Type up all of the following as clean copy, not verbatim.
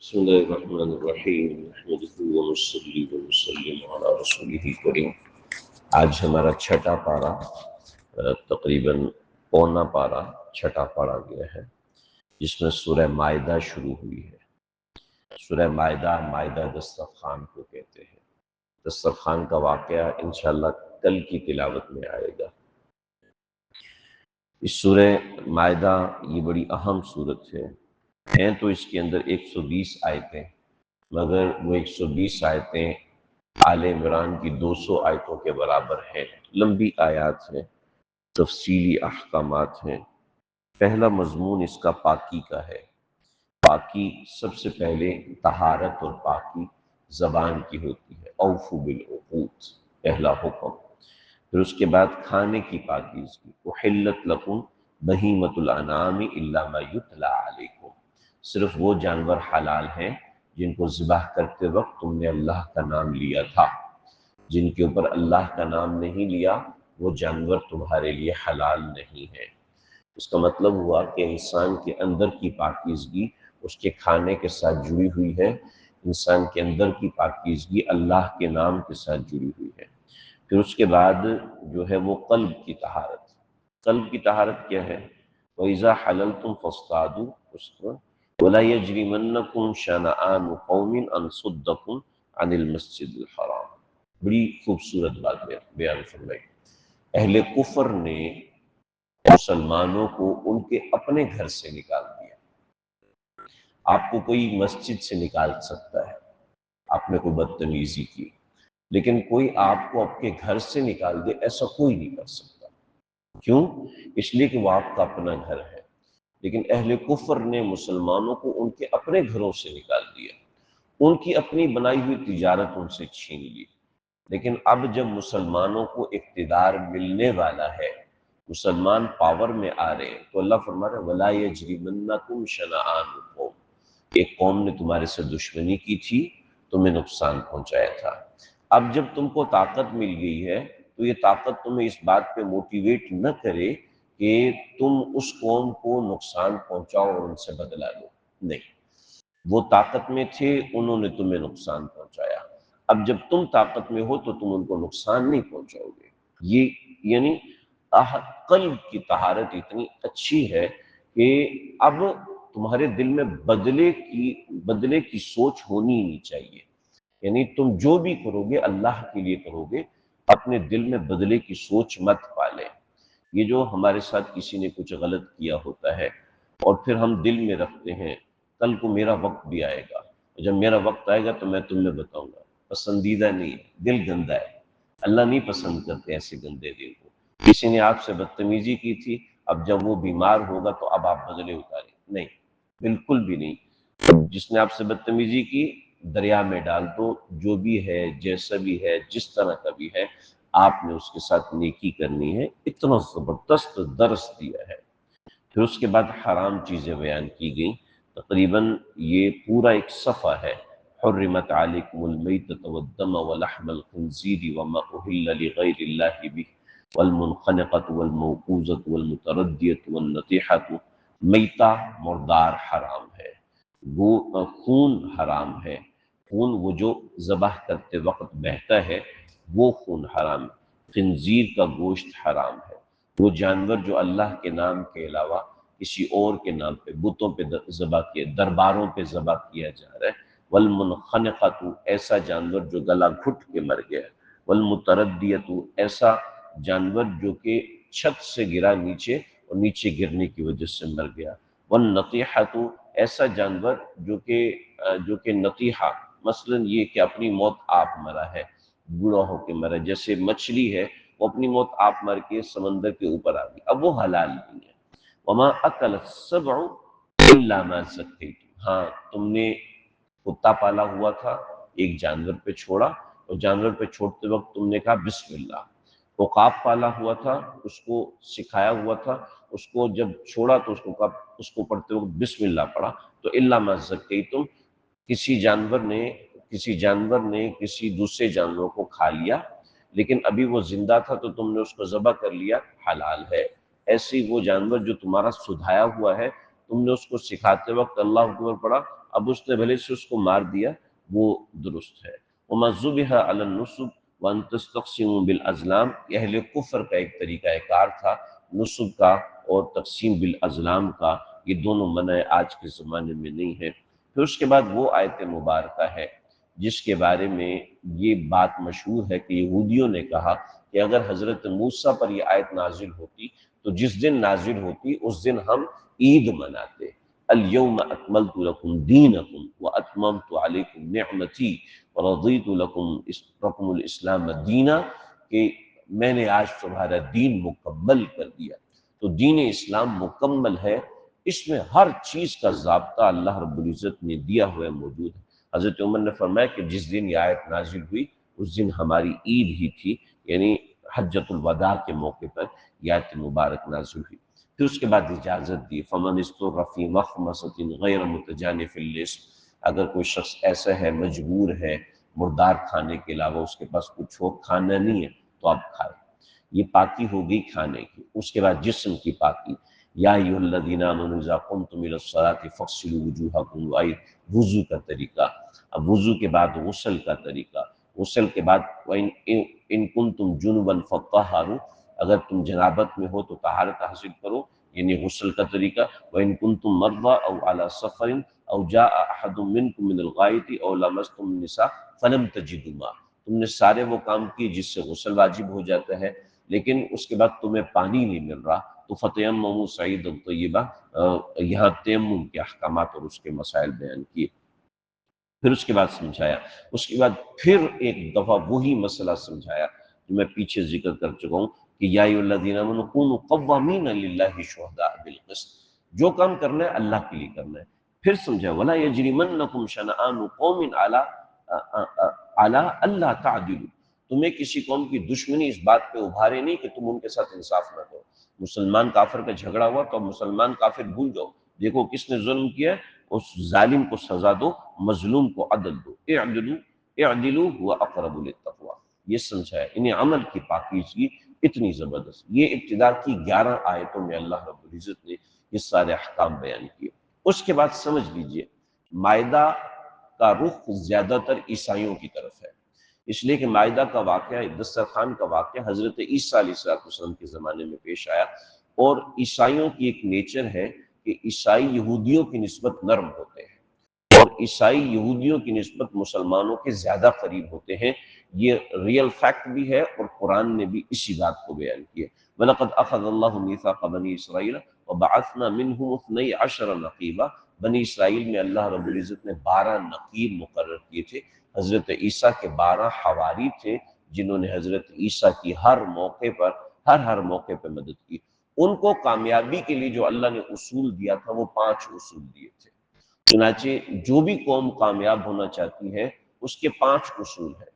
بسم الله الرحمن الرحیم نحمده ونصلی ونسلم علی رسولہ کریم۔ آج ہمارا چھٹا پارہ، تقریباً پونا پارہ چھٹا پڑھا گیا ہے، جس میں سورہ مائدہ شروع ہوئی ہے۔ سورہ مائدہ، مائدہ دسترخوان کو کہتے ہیں۔ دسترخوان کا واقعہ انشاءاللہ کل کی تلاوت میں آئے گا۔ اس سورہ مائدہ یہ بڑی اہم صورت ہے، ہیں تو اس کے اندر 120 آیتیں، مگر وہ 120 آیتیں آل عمران کی 200 آیتوں کے برابر ہیں۔ لمبی آیات ہیں، تفصیلی احکامات ہیں۔ پہلا مضمون اس کا پاکی کا ہے۔ پاکی سب سے پہلے طہارت اور پاکی زبان کی ہوتی ہے، اوفو بالعقود، پہلا حکم۔ پھر اس کے بعد کھانے کی پاکیزگی، احلت لکم بہیمۃ الانعام الا ما یتلی علیکم، صرف وہ جانور حلال ہیں جن کو ذبح کرتے وقت تم نے اللہ کا نام لیا تھا۔ جن کے اوپر اللہ کا نام نہیں لیا وہ جانور تمہارے لیے حلال نہیں ہے۔ اس کا مطلب ہوا کہ انسان کے اندر کی پاکیزگی اس کے کھانے کے ساتھ جڑی ہوئی ہے، انسان کے اندر کی پاکیزگی اللہ کے نام کے ساتھ جڑی ہوئی ہے۔ پھر اس کے بعد جو ہے وہ قلب کی طہارت۔ قلب کی طہارت کیا ہے؟ وَإِذَا حَلَلْتُمْ فَاصْطَادُوا وَلَا يَجْرِمَنَّكُمْ شَنَآنُ قَوْمٍ أَنْ صُدَّكُمْ عَنِ الْمَسْجِدِ الْحَرَامِ۔ بڑی خوبصورت بات بیان فرمائی۔ اہل کفر نے مسلمانوں کو ان کے اپنے گھر سے نکال دیا۔ آپ کو کوئی مسجد سے نکال سکتا ہے، آپ نے کوئی بدتمیزی کی، لیکن کوئی آپ کو آپ کے گھر سے نکال دے ایسا کوئی نہیں کر سکتا۔ کیوں؟ اس لیے کہ وہ آپ کا اپنا گھر ہے۔ لیکن اہل کفر نے مسلمانوں کو ان کے اپنے گھروں سے نکال دیا، ان کی اپنی بنائی ہوئی تجارت ان سے چھین لی۔ لیکن اب جب مسلمانوں کو اقتدار ملنے والا ہے، مسلمان پاور میں آ رہے ہیں، تو اللہ فرما رہا ہے وَلَا يَجْرِمَنَّكُمْ شَنَآنُ قَوْمٍ، ایک قوم نے تمہارے سے دشمنی کی تھی، تمہیں نقصان پہنچایا تھا۔ اب جب تم کو طاقت مل گئی ہے تو یہ طاقت تمہیں اس بات پہ موٹیویٹ نہ کرے کہ تم اس قوم کو نقصان پہنچاؤ اور ان سے بدلہ لو، نہیں۔ وہ طاقت میں تھے، انہوں نے تمہیں نقصان پہنچایا، اب جب تم طاقت میں ہو تو تم ان کو نقصان نہیں پہنچاؤ گے۔ یہ یعنی قلب کی طہارت اتنی اچھی ہے کہ اب تمہارے دل میں بدلے کی سوچ ہونی ہی نہیں چاہیے۔ یعنی تم جو بھی کرو گے اللہ کے لیے کرو گے، اپنے دل میں بدلے کی سوچ مت پالیں۔ یہ جو ہمارے ساتھ کسی نے کچھ غلط کیا ہوتا ہے اور پھر ہم دل میں رکھتے ہیں کل کو میرا وقت بھی آئے گا، جب میرا وقت آئے گا تو میں تمہیں بتاؤں گا، پسندیدہ نہیں ہے، دل گندا ہے۔ اللہ نہیں پسند کرتے ایسے گندے دل کو۔ کسی نے آپ سے بدتمیزی کی تھی، اب جب وہ بیمار ہوگا تو اب آپ بدلے اتاریں، نہیں، بالکل بھی نہیں۔ جس نے آپ سے بدتمیزی کی دریا میں ڈال دو، جو بھی ہے، جیسا بھی ہے، جس طرح کا بھی ہے، آپ نے اس کے ساتھ نیکی کرنی ہے۔ اتنا زبردست درس دیا ہے۔ پھر اس کے بعد حرام چیزیں بیان کی گئیں، تقریباً یہ پورا ایک صفحہ ہے۔ حرمت علیکم المیتۃ والدم ولحم الخنزیر وما اہل لغیر اللہ بہ والمنخنقۃ والموقوذۃ والمتردیۃ والنطیحۃ، میتہ مردار حرام ہے، وہ خون حرام ہے، خون وہ جو ذبح کرتے وقت بہتا ہے وہ خون حرام ہے۔ خنزیر کا گوشت حرام ہے، وہ جانور جو اللہ کے نام کے علاوہ کسی اور کے نام پہ بتوں پہ ذبح کیا، درباروں پہ ذبح کیا جا رہا ہے۔ والمنخنقۃ، ایسا جانور جو گلا گھٹ کے مر گیا ہے۔ والمتردیۃ، ایسا جانور جو کہ چھت سے گرا نیچے اور نیچے گرنے کی وجہ سے مر گیا۔ والنطیحۃ، ایسا جانور جو کہ نطیحہ، مثلا یہ کہ اپنی موت آپ مرا ہے، بوڑھا ہو کے مرا، جیسے مچھلی ہے وہ اپنی موت آپ مر کے سمندر کے اوپر آ گئی، اب وہ حلال نہیں ہے۔ وما اکل السبع الا ما ذکیتم، ہاں تم نے کتا پالا ہوا تھا، ایک جانور پہ چھوڑا اور جانور پہ چھوڑتے وقت تم نے کہا بسم اللہ۔ عقاب پالا ہوا تھا، اس کو سکھایا ہوا تھا، اس کو جب چھوڑا تو اس کو پڑھتے وقت بسم اللہ پڑھا، تو الا ما ذکیتم، کسی جانور نے کسی دوسرے جانور کو کھا لیا لیکن ابھی وہ زندہ تھا تو تم نے اس کو ذبح کر لیا، حلال ہے۔ ایسے وہ جانور جو تمہارا سدھایا ہوا ہے، تم نے اس کو سکھاتے وقت اللہ اکبر پڑھا، اب اس نے بھلے سے اس کو مار دیا، وہ درست ہے۔ وما ذبح علی النصب وان تستقسموا بالازلام، یہ اہل کفر کا ایک طریقہ کار تھا نصب کا اور تقسیم بالازلام کا، یہ دونوں منع آج کے زمانے میں نہیں ہے۔ پھر اس کے بعد وہ آیت مبارکہ ہے جس کے بارے میں یہ بات مشہور ہے کہ یہودیوں نے کہا کہ اگر حضرت موسیٰ پر یہ آیت نازل ہوتی تو جس دن نازل ہوتی اس دن ہم عید مناتے، الیوم اکملت لکم دینکم واتممت علیکم نعمتی ورضیت لکم الاسلام دینا، کہ میں نے آج تمہارا دین مکمل کر دیا۔ تو دین اسلام مکمل ہے، اس میں ہر چیز کا ضابطہ اللہ رب العزت نے دیا ہوا موجود ہے۔ حضرت عمر نے فرمایا کہ جس دن یہ آیت نازل ہوئی اس دن ہماری عید ہی تھی، یعنی حجۃ الوداع کے موقع پر یہ آیت مبارک نازل ہوئی۔ پھر اس کے بعد اجازت دی، فمن اضطر فی مخمصۃ غیر متجانف للإثم، اگر کوئی شخص ایسا ہے مجبور ہے مردار کھانے کے علاوہ اس کے پاس کچھ اور کھانا نہیں ہے تو آپ کھائیں، یہ پاکی ہو گئی کھانے کی۔ اس کے بعد جسم کی پاکی، یا ایھا الذین آمنوا اذا قمتم الی الصلاۃ فاغسلوا وجوہکم، وضو کا طریقہ، اب وضو کے بعد غسل کا طریقہ، غسل کے بعد ان کنتم جنبا فطہروا، اگر تم جنابت میں ہو تو طہارت حاصل کرو، یعنی غسل کا طریقہ، وَإِن كُنتُم مَرْضَىٰ أَوْ عَلَىٰ سَفَرٍ أَوْ جَاءَ أَحَدٌ مِّنكُم مِّنَ الْغَائِطِ أَوْ لَمَسْتُمُ النِّسَاءَ فَلَمْ تَجِدُوا مَاءً، تم نے سارے وہ کام کیے جس سے غسل واجب ہو جاتا ہے، لیکن اس کے بعد تمہیں پانی نہیں مل رہا تو فَتَيَمَّمُوا صَعِيدًا طَيِّبًا، یہاں تیمم کے احکامات اور اس کے مسائل بیان کیے۔ پھر اس کے بعد سمجھایا، اس کے بعد پھر ایک دفعہ وہی مسئلہ سمجھایا جو میں پیچھے ذکر کر چکا ہوں کہ یا ایھا الذین آمنوا کونوا قوامین للہ شہداء بالقسط، جو کام کرنا ہے اللہ کے لیے کرنا ہے۔ پھر سمجھایا ولا یجرمنکم شنآن قوم علی الا تعدلوا، تمہیں کسی قوم کی دشمنی اس بات پہ ابھارے نہیں کہ تم ان کے ساتھ انصاف نہ کرو۔ مسلمان کافر کا جھگڑا ہوا تو مسلمان کافر بھول جاؤ، دیکھو کس نے ظلم کیا ہے، اس ظالم کو سزا دو، مظلوم کو عدل دو، اعدلوا هو اقرب للتقوی، یہ سمجھایا۔ انہیں عمل کی پاکیزگی اتنی زبردست، یہ ابتدا کی 11 آیتوں میں اللہ رب العزت نے یہ سارے احکام بیان کیے۔ اس کے بعد سمجھ لیجئے مائدہ کا رخ زیادہ تر عیسائیوں کی طرف ہے، اس لیے کہ مائدہ کا واقعہ، دسترخوان کا واقعہ حضرت عیسیٰ علیہ السلام کے زمانے میں پیش آیا، اور عیسائیوں کی ایک نیچر ہے کہ عیسائی یہودیوں کی نسبت نرم ہوتے ہیں اور عیسائی یہودیوں کی نسبت مسلمانوں کے زیادہ قریب ہوتے ہیں، یہ ریئل فیکٹ بھی ہے اور قرآن نے بھی اسی بات کو بیان کیا۔ وَلَقَدْ أَخَذَ اللَّهُ مِيثَاقَ بَنِي إِسْرَائِيلَ وَبَعَثْنَا مِنْهُمُ 12 نقیبا، بنی اسرائیل میں اللہ رب العزت نے 12 نقیب مقرر کیے تھے۔ حضرت عیسیٰ کے 12 حواری تھے جنہوں نے حضرت عیسیٰ کی ہر موقع پر مدد کی۔ ان کو کامیابی کے لیے جو اللہ نے اصول دیا تھا وہ 5 اصول دیے تھے۔ چنانچہ جو بھی قوم کامیاب ہونا چاہتی ہے اس کے 5 اصول ہیں،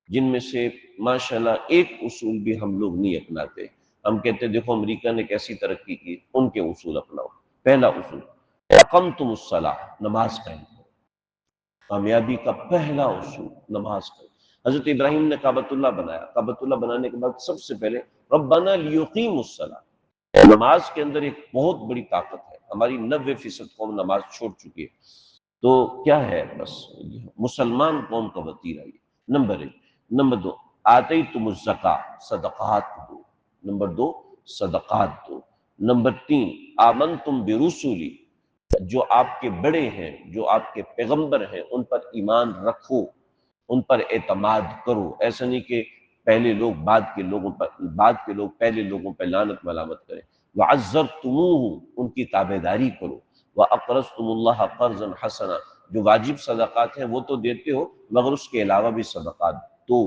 جن میں سے ماشاءاللہ ایک اصول بھی ہم لوگ نہیں اپناتے۔ ہم کہتے ہیں دیکھو امریکہ نے کیسی ترقی کی، ان کے اصول اپناؤ۔ پہلا اصول اقمتم الصلاۃ، نماز قائم کرو، کامیابی کا پہلا اصول نماز قائم۔ حضرت ابراہیم نے کعبۃ اللہ بنایا، کعبۃ اللہ بنانے کے بعد سب سے پہلے ربنا لیقیموا الصلاۃ، نماز کے اندر ایک بہت بڑی طاقت ہے، ہماری 90% قوم نماز چھوڑ چکی ہے، تو کیا ہے بس مسلمان قوم کا وتیرہ یہ، نمبر 1۔ نمبر 2 آتیتم الزکاۃ، صدقات دو، نمبر 2 صدقات دو۔ نمبر 3 آمنتم برسلی، جو آپ کے بڑے ہیں، جو آپ کے پیغمبر ہیں ان پر ایمان رکھو، ان پر اعتماد کرو، ایسا نہیں کہ پہلے لوگ بعد کے لوگ پہلے لوگوں پر لعنت ملامت کریں۔ وعزرتموہ، ان کی تابعداری کرو۔ وَأَقْرَضْتُمُ اللَّهَ قَرْضًا حَسَنًا، جو واجب صدقات ہیں وہ تو دیتے ہو مگر اس کے علاوہ بھی صدقات دو۔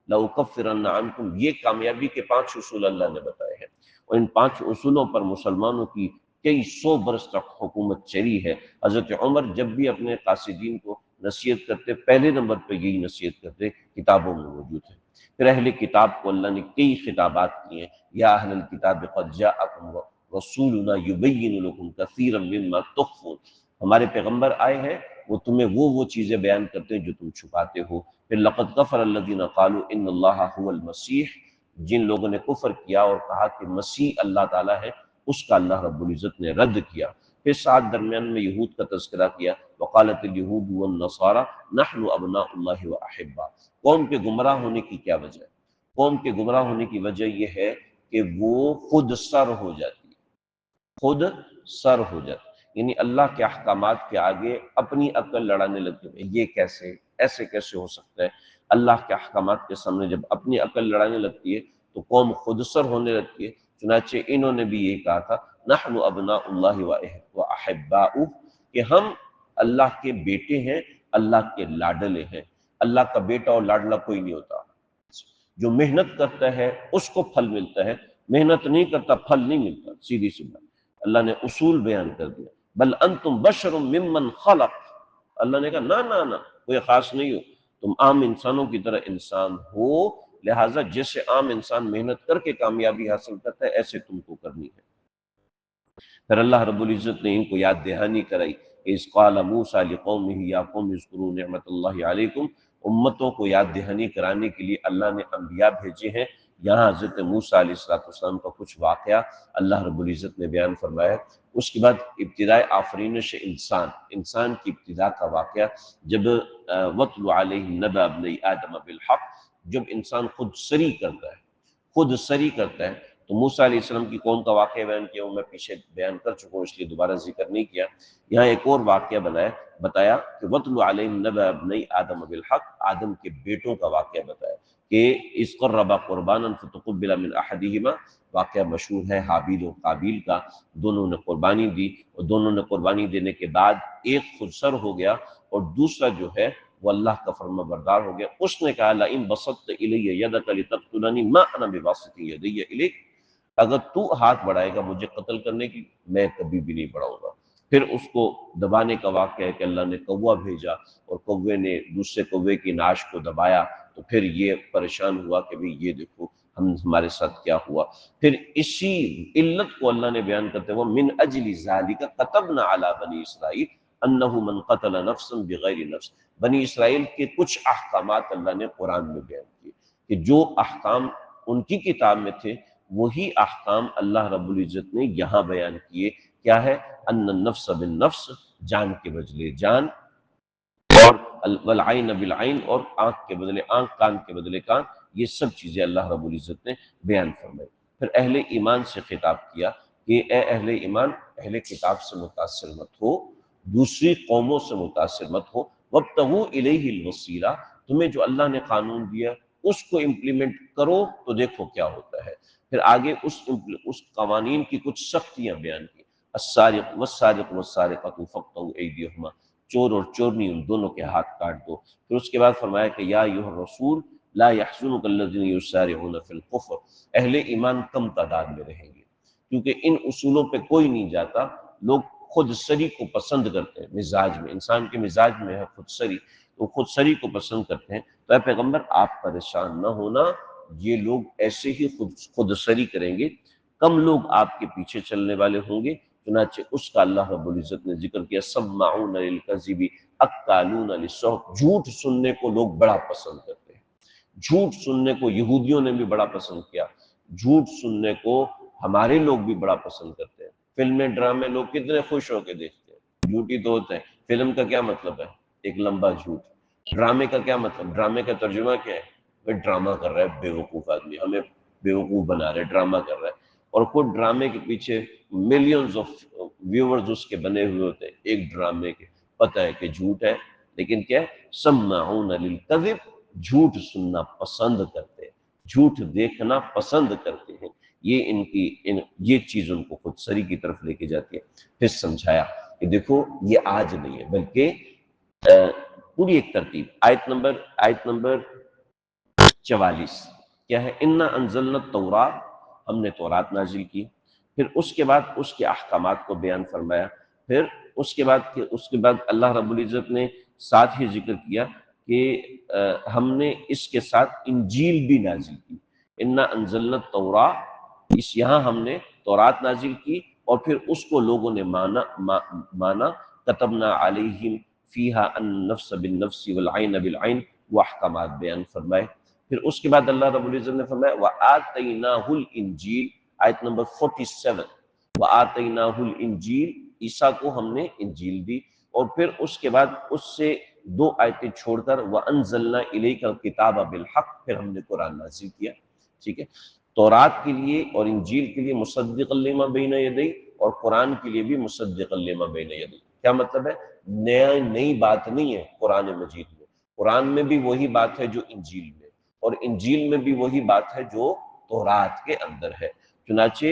لَأُكَفِّرَنَّ عَنْكُمْ، یہ کامیابی کے 5 اصول اللہ نے بتائے ہیں، اور ان 5 اصولوں پر مسلمانوں کی کئی 100 برس تک حکومت چلی ہے۔ حضرت عمر جب بھی اپنے قاصدین کو نصیحت کرتے پہلے نمبر پہ یہی نصیحت کرتے، کتابوں میں موجود ہے۔ پھر اہل کتاب کو اللہ نے کئی خطابات کیے ہیں، یا اہل الکتاب قد جاءکم رسولنا یبین لکم کثیرا مما تخفون، ہمارے پیغمبر آئے ہیں وہ تمہیں وہ چیزیں بیان کرتے ہیں جو تم چھپاتے ہو۔ پھر لقد کفر الذین قالوا ان اللہ هو المسیح، جن لوگوں نے کفر کیا اور کہا کہ مسیح اللہ تعالیٰ ہے، اس کا اللہ رب العزت نے رد کیا۔ پھر ساتھ درمیان میں یہود کا تذکرہ کیا، وقالت الیہود والنصارى نحن ابناء اللہ واحباء۔ قوم کے گمراہ ہونے کی کیا وجہ ہے؟ قوم کے گمراہ ہونے کی وجہ یہ ہے کہ وہ خود سر ہو جاتی ہے، خود سر ہو جاتی ہے، یعنی اللہ کے احکامات کے آگے اپنی عقل لڑانے لگتے ہیں، یہ کیسے، ایسے کیسے ہو سکتا ہے؟ اللہ کے احکامات کے سامنے جب اپنی عقل لڑانے لگتی ہے تو قوم خود سر ہونے لگتی ہے۔ چنانچہ انہوں نے بھی یہ کہا تھا نحن ابناء اللہ واحباؤہ، کہ ہم اللہ کے بیٹے ہیں، اللہ کے لاڈلے ہیں۔ اللہ کا بیٹا اور لاڈلا کوئی نہیں ہوتا، جو محنت کرتا ہے اس کو پھل ملتا ہے، محنت نہیں کرتا پھل نہیں ملتا، سیدھی سی بات۔ اللہ نے اصول بیان کر دیا، بل انتم بشر ممن خلق، اللہ نے کہا نہ کوئی خاص نہیں ہو، تم عام انسانوں کی طرح انسان ہو، لہٰذا جیسے عام انسان محنت کر کے کامیابی حاصل کرتا ہے ایسے تم کو کرنی ہے۔ پھر اللہ رب العزت نے ان کو یاد دہانی کرائی کہ اذ قال موسیٰ لقومہ یا قوم اذکروا نعمت اللہ علیکم، امتوں کو یاد دہانی کرانے کے لیے اللہ نے انبیاء بھیجے ہیں۔ یہاں حضرت موسیٰ علیہ السلام کا کچھ واقعہ اللہ رب العزت نے بیان فرمایا۔ اس کے بعد ابتدائے آفرینش انسان کی ابتدا کا واقعہ، جب وَاتْلُ عَلَيْهِمْ نَبَأَ ابْنَيْ آدَمَ بِالْحَقِّ، جب انسان خود سری کرتا ہے تو موسیٰ علیہ السلام کی قوم کا واقعہ بیان کیا، وہ میں پیچھے بیان کر چکا ہوں اس لیے دوبارہ ذکر نہیں کیا۔ یہاں ایک اور واقعہ بتایا کہ وَاتْلُ عَلَيْهِمْ نَبَأَ ابْنَيْ آدَمَ بِالْحَقِّ، آدم کے بیٹوں کا واقعہ بتایا کہ اذ قربا قربانا فتقبل من احدهما، واقعہ مشہور ہے حابیل و قابیل کا، دونوں نے قربانی دی اور دونوں نے قربانی دینے کے بعد ایک خود سر ہو گیا اور دوسرا جو ہے وہ اللہ کا فرما بردار ہو گیا۔ اس نے کہا لئن بسطت الی یدک لتقتلنی ما انا بباسط یدی الیک، اگر تو ہاتھ بڑھائے گا مجھے قتل کرنے کی میں کبھی بھی نہیں بڑھاؤں گا۔ پھر اس کو دبانے کا واقعہ ہے کہ اللہ نے کوہ بھیجا اور کوے نے دوسرے کوے کی ناش کو دبایا، تو پھر یہ پریشان ہوا کہ بھی یہ دیکھو ہمارے ساتھ کیا ہوا۔ پھر اسی علت کو اللہ نے بیان کرتے ہوئے من اجل ذالک کتبنا علی بنی اسرائیل انہ من قتل نفسا بغیر نفس، بنی اسرائیل کے کچھ احکامات اللہ نے قرآن میں بیان کیے کہ جو احکام ان کی کتاب میں تھے وہی احکام اللہ رب العزت نے یہاں بیان کیے۔ کیا ہے؟ ان النفس بالنفس، جان کے بدلے جان، اور والعین بالعین، اور آنکھ کے بدلے آنکھ، کان کے بدلے کان، یہ سب چیزیں اللہ رب العزت نے بیان فرمائی۔ پھر اہل ایمان سے خطاب کیا کہ اے اہل ایمان، اہل کتاب سے متاثر مت ہو، دوسری قوموں سے متاثر مت ہو، وابتغوا الیہ الوسیلہ، تمہیں جو اللہ نے قانون دیا اس کو امپلیمنٹ کرو تو دیکھو کیا ہوتا ہے۔ پھر آگے اس قوانین کی کچھ سختیاں بیان کی، السارق والسارق والسارقۃ فاقطعوا ایدیہما، چور اور چورنی ان دونوں کے ہاتھ کاٹ دو۔ پھر اس کے بعد فرمایا کہ یا ایھا الرسول لا یحزنک الذین یسارعون فی الکفر، اہل ایمان کم تعداد میں رہیں گے کیونکہ ان اصولوں پہ کوئی نہیں جاتا۔ لوگ خود سری کو پسند کرتے ہیں، مزاج میں، انسان کے مزاج میں ہے خود سری، تو خود سری کو پسند کرتے ہیں۔ تو اے پیغمبر آپ پریشان نہ ہونا، یہ لوگ ایسے ہی خود سری کریں گے، کم لوگ آپ کے پیچھے چلنے والے ہوں گے۔ چنانچہ اس کا اللہ رب العزت نے ذکر کیا سماعون للکذب اکالون للسحت، جھوٹ سننے کو لوگ بڑا پسند کرتے ہیں۔ جھوٹ سننے کو یہودیوں نے بھی بڑا پسند کیا، جھوٹ سننے کو ہمارے لوگ بھی بڑا پسند کرتے ہیں۔ فلمیں ڈرامے لوگ کتنے خوش ہو کے دیکھتے ہیں، جھوٹ ہی تو ہوتے ہیں۔ فلم کا کیا مطلب ہے؟ ایک لمبا جھوٹ۔ ڈرامے کا کیا مطلب؟ ڈرامے کا ترجمہ کیا ہے؟ وہ ڈرامہ کر رہا ہے بیوقوف آدمی، ہمیں بیوقوف بنا رہا ہے، ڈرامہ کر رہا ہے، اور خود ڈرامے کے پیچھے ملینز آف ویورز اس کے بنے ہوئے ہوتے ہیں ایک ڈرامے کے، پتہ ہے کہ جھوٹ ہے لیکن کیا ہے؟ سماعون للکذب، جھوٹ سننا پسند کرتے ہیں، جھوٹ دیکھنا پسند کرتے ہیں۔ یہ چیز ان کو خود سری کی طرف لے کے جاتی ہے۔ پھر سمجھایا کہ دیکھو یہ آج نہیں ہے بلکہ پوری ایک ترتیب۔ آیت نمبر 44 کیا ہے؟ انا انزلنا التوراۃ، ہم نے تورات نازل کی۔ پھر اس کے بعد اس کے احکامات کو بیان فرمایا۔ پھر اس کے بعد اللہ رب العزت نے ساتھ ہی ذکر کیا کہ ہم نے اس کے ساتھ انجیل بھی نازل کی۔ انا انزلنا التوراۃ، یہاں ہم نے تورات نازل کی اور پھر اس کو لوگوں نے مانا کتبنا علیہم فیہا النفس بالنفس والعین بالعین، وہ احکامات بیان فرمائے۔ پھر اس کے بعد اللہ رب العزت نے فرمایا وَآتَيْنَاهُ الْإِنْجِيلَ، آیت نمبر 47، وَآتَيْنَاهُ الْإِنْجِيلَ، عیسیٰ کو ہم نے انجیل دی، اور پھر اس کے بعد اس سے 2 آیتیں چھوڑ کر وَأَنزَلْنَا إِلَيْكَ الْكِتَابَ بِالْحَقِّ پھر ہم نے قرآن نازل کیا، ٹھیک ہے۔ تورات کے لیے اور انجیل کے لیے مصدقا لما بین یدی، اور قرآن کے لیے بھی مصدقا لما بین یدی۔ کیا مطلب ہے؟ نئی بات نہیں ہے قرآن مجید میں، قرآن میں بھی وہی بات ہے جو انجیل میں، اور انجیل میں بھی وہی بات ہے جو تورات کے اندر ہے۔ چنانچہ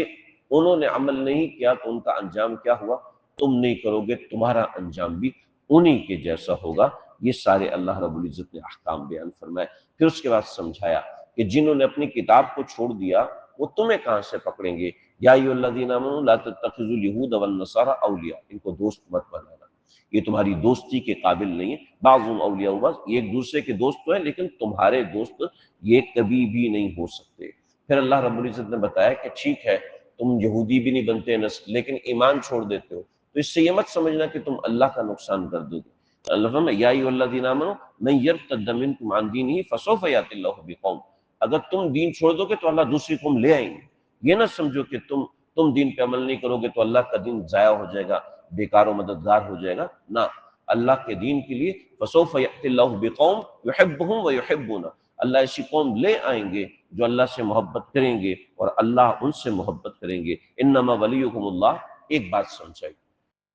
انہوں نے عمل نہیں کیا تو ان کا انجام کیا ہوا؟ تم نہیں کرو گے تمہارا انجام بھی انہی کے جیسا ہوگا۔ یہ سارے اللہ رب العزت نے احکام بیان فرمائے۔ پھر اس کے بعد سمجھایا کہ جنہوں نے اپنی کتاب کو چھوڑ دیا وہ تمہیں کہاں سے پکڑیں گے؟ یا ایھا الذین آمنوا لا تتخذوا اليہود والنصارى اولیاء، ان کو دوست مت بنانا، یہ تمہاری دوستی کے قابل نہیں ہے۔ بعضهم اولیاء بعض، یہ ایک دوسرے کے دوست تو ہیں لیکن تمہارے دوست یہ کبھی بھی نہیں ہو سکتے۔ پھر اللہ رب العزت نے بتایا کہ ٹھیک ہے تم یہودی بھی نہیں بنتے لیکن ایمان چھوڑ دیتے ہو، تو اس سے یہ مت سمجھنا کہ تم اللہ کا نقصان کر دو گے۔ اللہ فرماتا ہے یا ایھا الذین آمنوا من یرتد منکم عن دینہ فسوف یأتی اللہ بقوم، اگر تم دین چھوڑ دو گے تو اللہ دوسری قوم لے آئیں گے۔ یہ نہ سمجھو کہ تم دین پہ عمل نہیں کرو گے تو اللہ کا دین ضائع ہو جائے گا، بیکار و مددگار ہو جائے گا، نہ، اللہ کے دین کے لیے فسوف یأتی اللہ بقوم یحبهم ویحبون، اللہ ایسی قوم لے آئیں گے جو اللہ سے محبت کریں گے اور اللہ ان سے محبت کریں گے۔ انما ولیکم اللہ، ایک بات سمجھائی،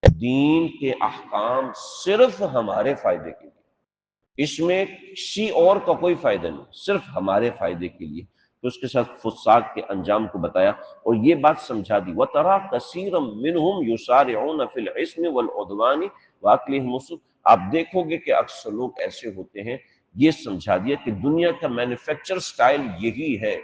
دین کے احکام صرف ہمارے فائدے کے لیے، اس میں کسی اور کا کوئی فائدہ نہیں، صرف ہمارے فائدے کے لیے۔ تو اس کے ساتھ فساق کے انجام کو بتایا اور یہ بات سمجھا دی وَتَرَىٰ كَثِيرًا مِّنْهُمْ يُسَارِعُونَ فِي الْإِثْمِ وَالْعُدْوَانِ وَأَكْلِهِمُ السُّحْتَ، آپ دیکھو گے کہ اکثر لوگ ایسے ہوتے ہیں۔ یہ سمجھا دیا کہ دنیا کا مینوفیکچر سٹائل یہی ہے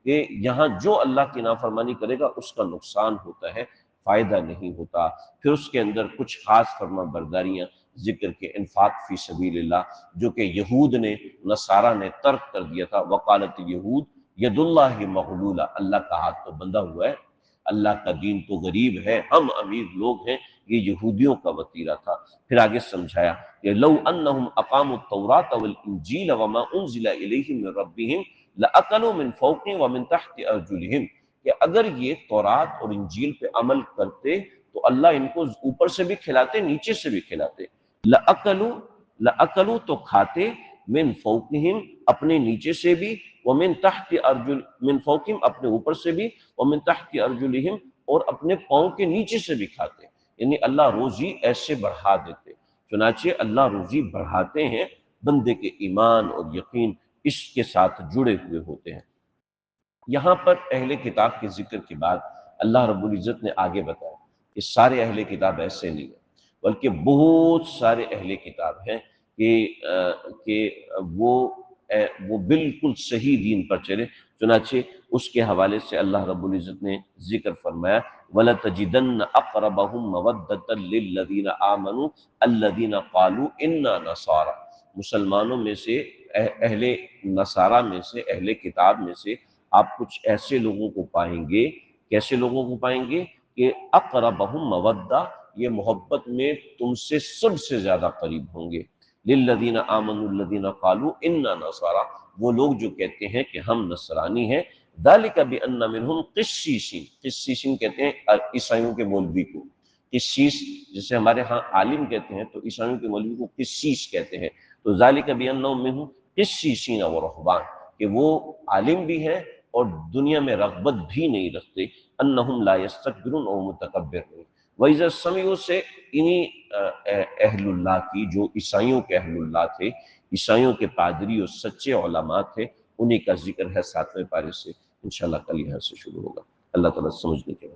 کہ یہاں جو اللہ کی نافرمانی کرے گا اس کا نقصان ہوتا ہے، فائدہ نہیں ہوتا۔ پھر اس کے اندر کچھ خاص فرما برداریاں ذکر کے، انفاق فی سبیل اللہ، جو کہ یہود نے نصارہ نے ترک کر دیا تھا۔ وقالت یہود ید اللہ مغلولہ، اللہ کا ہاتھ تو بندھا ہوا ہے، اللہ کا دین تو غریب ہے، ہم امیر لوگ ہیں، یہ یہودیوں کا وتیرہ تھا۔ پھر آگے سمجھایا کہ لو انہم اقاموا التوراۃ والانجیل وما انزل الیہم من ربہم لاکلوا من فوقہم ومن تحت ارجلہم، کہ اگر یہ تورات اور انجیل پہ عمل کرتے تو اللہ ان کو اوپر سے بھی کھلاتے نیچے سے بھی کھلاتے۔ لَأَكَلُوا تو کھاتے، من فوقہم اپنے نیچے سے بھی، ومن تحت ارجل من فوقہم اپنے اوپر سے بھی، ومن تحت ارجلہم اور اپنے پاؤں کے نیچے سے بھی کھاتے، یعنی اللہ روزی ایسے بڑھا دیتے۔ چنانچہ اللہ روزی بڑھاتے ہیں، بندے کے ایمان اور یقین اس کے ساتھ جڑے ہوئے ہوتے ہیں۔ یہاں پر اہل کتاب کے ذکر کے بعد اللہ رب العزت نے آگے بتایا کہ سارے اہل کتاب ایسے نہیں ہیں، بلکہ بہت سارے اہل کتاب ہیں کہ وہ بالکل صحیح دین پر چلے۔ چنانچہ اس کے حوالے سے اللہ رب العزت نے ذکر فرمایا وَلَتَجِدَنَّ أَقْرَبَهُمْ مَوَدَّةً لِّلَّذِينَ آمَنُوا الَّذِينَ قَالُوا إِنَّا نَصَارَىٰ، مسلمانوں میں سے، اہل نصارہ میں سے، اہل کتاب میں سے آپ کچھ ایسے لوگوں کو پائیں گے، کیسے لوگوں کو پائیں گے کہ اقربہم مودہ، یہ محبت میں تم سے سب سے زیادہ قریب ہوں گے، للذین آمنوا الذین قالوا انا نصارى، وہ لوگ جو کہتے ہیں کہ ہم نصرانی ہیں، ذالک بان منہم قسیسین، قسیسین کہتے ہیں عیسائیوں کے مولوی کو، قسیس جسے ہمارے ہاں عالم کہتے ہیں تو عیسائیوں کے مولوی کو قسیس کہتے ہیں۔ تو ذالک بانہم منہم قسیسین ورہبان، کہ وہ عالم بھی ہیں اور دنیا میں رغبت بھی نہیں رکھتے، انہم لا یستکبرون، اور متکبر نہیں۔ وَإِذَا سَمِعُوا سے انہی اہل اللہ کی، جو عیسائیوں کے اہل اللہ تھے، عیسائیوں کے پادری اور سچے علماء تھے، انہی کا ذکر ہے 7ویں پارے سے، انشاءاللہ کل یہاں سے شروع ہوگا۔ اللہ تعالیٰ سمجھنے کے